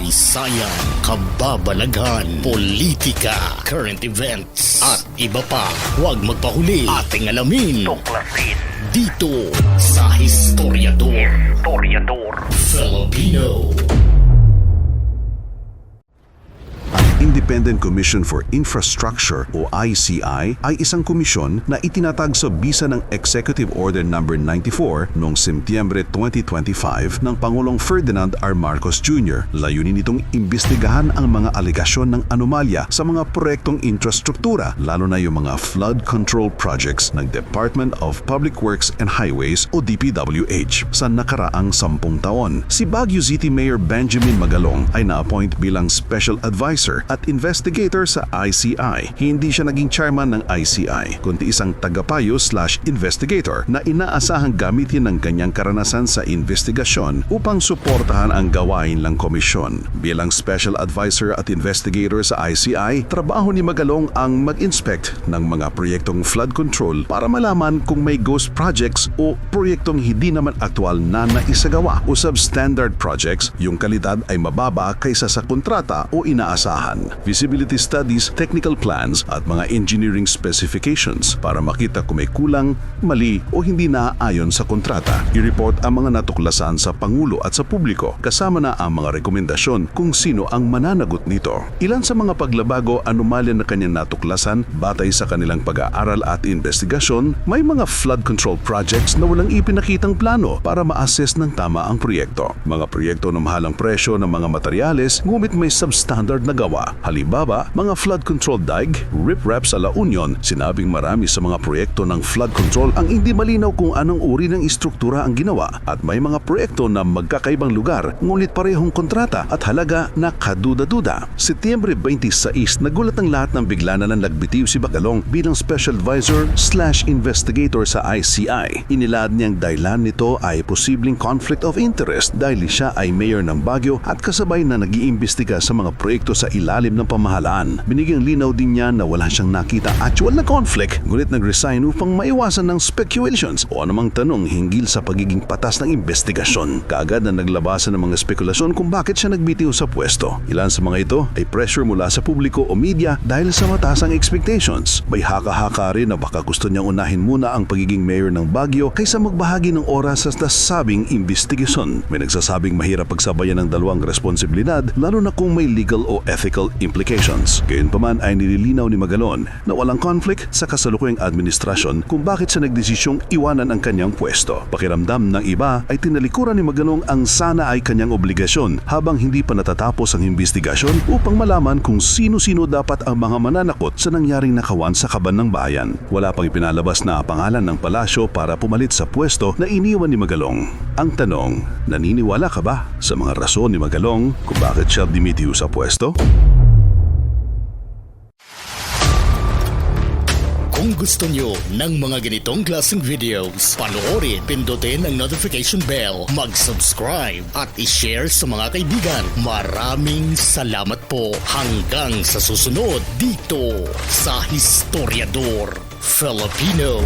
kasaysayan, kababalaghan, politika, current events, at iba pa. Huwag magpahuli, ating alamin, tuklasin dito sa Historiador Filipino. Independent Commission for Infrastructure o ICI ay isang komisyon na itinatag sa bisa ng Executive Order No. 94 noong Setyembre 2025 ng Pangulong Ferdinand R. Marcos Jr. Layunin nitong imbestigahan ang mga alegasyon ng anomalya sa mga proyektong infrastruktura, lalo na yung mga flood control projects ng Department of Public Works and Highways o DPWH sa nakaraang 10 taon. Si Baguio City Mayor Benjamin Magalong ay na-appoint bilang Special Advisor at investigator sa ICI. Hindi siya naging chairman ng ICI, kundi isang tagapayo/investigator na inaasahang gamitin ng kanyang karanasan sa investigasyon upang suportahan ang gawain ng komisyon. Bilang special advisor at investigator sa ICI, trabaho ni Magalong ang mag-inspect ng mga proyektong flood control para malaman kung may ghost projects o proyektong hindi naman aktual na naisagawa o substandard projects, yung kalidad ay mababa kaysa sa kontrata o inaasahan. Feasibility studies, technical plans at mga engineering specifications para makita kung may kulang, mali o hindi naaayon sa kontrata. I-report ang mga natuklasan sa Pangulo at sa publiko, kasama na ang mga rekomendasyon kung sino ang mananagot nito. Ilan sa mga paglabago anomalya na kanyang natuklasan batay sa kanilang pag-aaral at investigasyon, may mga flood control projects na walang ipinakitang plano para ma-assess ng tama ang proyekto. Mga proyekto na mahalang presyo ng mga materyales ngunit may substandard na gawa. Halimbawa, mga flood control dike, riprap sa La Union. Sinabing marami sa mga proyekto ng flood control ang hindi malinaw kung anong uri ng istruktura ang ginawa at may mga proyekto na magkakaibang lugar ngunit parehong kontrata at halaga na kaduda-duda. Setyembre 26, nagulat ang lahat ng bigla na nagbitiw si Magalong bilang Special Advisor/Investigator sa ICI. Inilad niyang dahilan nito ay posibleng conflict of interest dahil siya ay mayor ng Baguio at kasabay na nag-iimbestiga sa mga proyekto sa ilalim ng pamahalaan. Binigyang linaw din niya na wala siyang nakita actual na conflict, ngunit nag-resign upang maiwasan ng speculations o anumang tanong hinggil sa pagiging patas ng investigasyon. Kaagad na naglabasan ng mga spekulasyon kung bakit siya nagbitiw sa pwesto. Ilan sa mga ito ay pressure mula sa publiko o media dahil sa mataas ang expectations. May haka-haka rin na baka gusto niyang unahin muna ang pagiging mayor ng Baguio kaysa magbahagi ng oras sa nasabing investigasyon. May nagsasabing mahirap pagsabayan ng dalawang responsibilidad, lalo na kung may legal o ethical implications. Gayunpaman ay nililinaw ni Magalong na walang conflict sa kasalukuyang administrasyon kung bakit siya nagdesisyong iwanan ang kanyang pwesto. Pakiramdam ng iba ay tinalikuran ni Magalong ang sana ay kanyang obligasyon habang hindi pa natatapos ang investigasyon upang malaman kung sino-sino dapat ang mga mananakot sa nangyaring nakawan sa kaban ng bayan. Wala pang ipinalabas na pangalan ng palasyo para pumalit sa pwesto na iniwan ni Magalong. Ang tanong, naniniwala ka ba sa mga rason ni Magalong kung bakit siya dimitiw sa pwesto? Kung gusto nyo ng mga ganitong klaseng videos, panoorin, pindutin ang notification bell, mag-subscribe at i-share sa mga kaibigan. Maraming salamat po. Hanggang sa susunod dito sa Historiador Filipino.